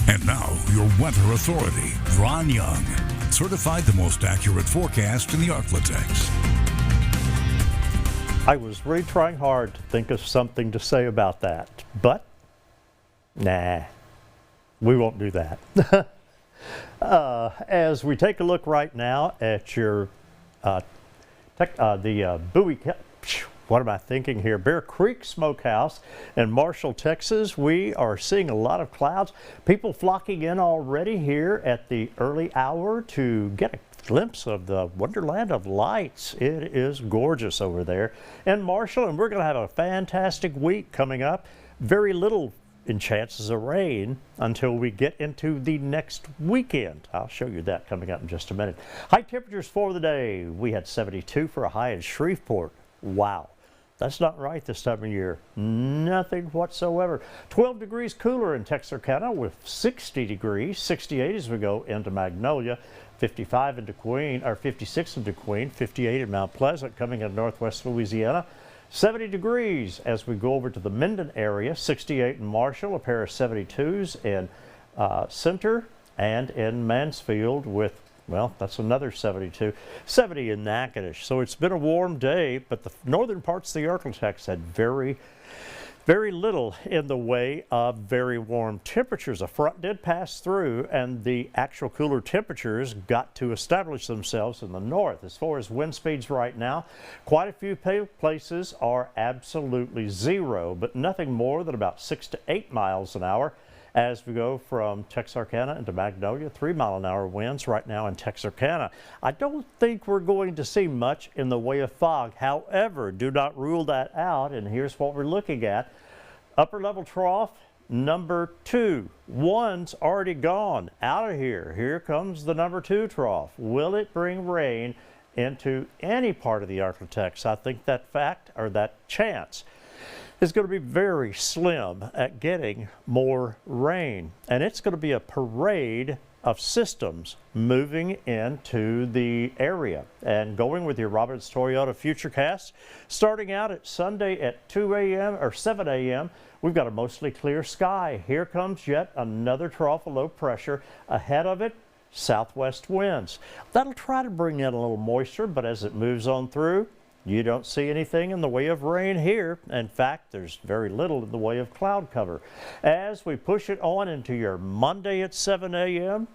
And now, your weather authority, Ron Young, certified the most accurate forecast in the Arklatex. I was really trying hard to think of something to say about that, but nah, we won't do that. As we take a look right now at your Bowie, what am I thinking here? Bear Creek Smokehouse in Marshall, Texas. We are seeing a lot of clouds. People flocking in already here at the early hour to get a glimpse of the wonderland of lights. It is gorgeous over there in Marshall, and we're going to have a fantastic week coming up. Very little in chances of rain until we get into the next weekend. I'll show you that coming up in just a minute. High temperatures for the day. We had 72 for a high in Shreveport. Wow. That's not right this time of year. Nothing whatsoever. 12 degrees cooler in Texarkana with 60 degrees, 68 as we go into Magnolia, 55 in DeQueen, or 56 in DeQueen, 58 in Mount Pleasant, coming in northwest Louisiana. 70 degrees as we go over to the Minden area, 68 in Marshall, a pair of 72s in Center and in Mansfield with, well, that's another 72. 70 in Natchitoches. So it's been a warm day, but the northern parts of the Arklatex had very little in the way of very warm temperatures. A front did pass through, and the actual cooler temperatures got to establish themselves in the north. As far as wind speeds right now, quite a few places are absolutely zero, but nothing more than about 6 to 8 miles an hour. As we go from Texarkana into Magnolia, 3-mile-an-hour winds right now in Texarkana. I don't think we're going to see much in the way of fog. However, do not rule that out, and here's what we're looking at. Upper level trough, number 2. 1's already gone out of here. Here comes the number 2 trough. Will it bring rain into any part of the Arklatex? I think that fact, or that chance, is going to be very slim at getting more rain. And it's going to be a parade of systems moving into the area. And going with your Roberts Toyota Futurecast, starting out at Sunday at 2 a.m. or 7 a.m., we've got a mostly clear sky. Here comes yet another trough of low pressure. Ahead of it, southwest winds. That'll try to bring in a little moisture, but as it moves on through, you don't see anything in the way of rain here. In fact, there's very little in the way of cloud cover. As we push it on into your Monday at 7 a.m.,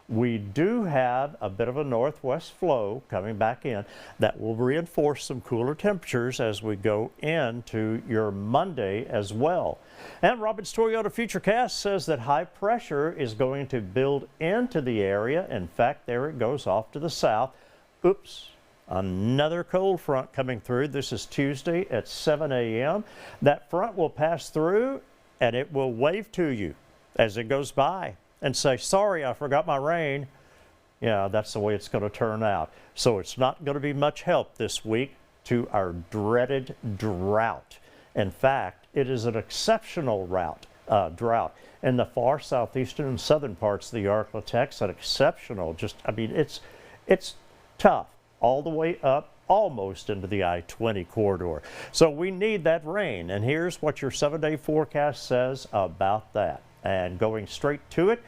we do have a bit of a northwest flow coming back in that will reinforce some cooler temperatures as we go into your Monday as well. And Roberts Toyota Futurecast says that high pressure is going to build into the area. In fact, there it goes off to the south. Oops. Another cold front coming through. This is Tuesday at 7 a.m. That front will pass through and it will wave to you as it goes by and say, sorry, I forgot my rain. Yeah, that's the way it's going to turn out. So it's not going to be much help this week to our dreaded drought. In fact, it is an exceptional drought in the far southeastern and southern parts of the Arklatex. An exceptional, it's tough all the way up almost into the I-20 corridor. So we need that rain, and here's what your 7-day forecast says about that. And going straight to it,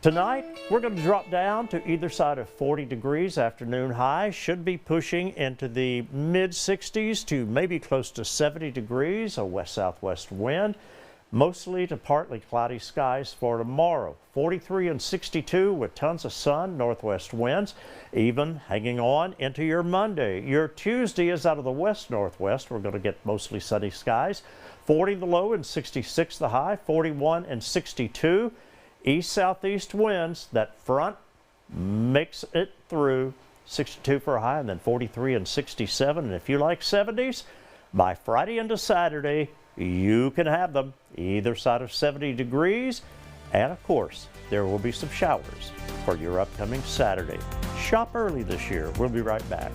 tonight we're going to drop down to either side of 40 degrees. Afternoon high should be pushing into the mid-60s to maybe close to 70 degrees, a west-southwest wind. Mostly to partly cloudy skies for tomorrow. 43 and 62 with tons of sun, northwest winds, even hanging on into your Monday. Your Tuesday is out of the west-northwest. We're going to get mostly sunny skies. 40 the low and 66 the high, 41 and 62. East-southeast winds. That front makes it through. 62 for a high and then 43 and 67. And if you like 70s, by Friday into Saturday, you can have them either side of 70 degrees, and of course there will be some showers for your upcoming Saturday. Shop early this year. We'll be right back.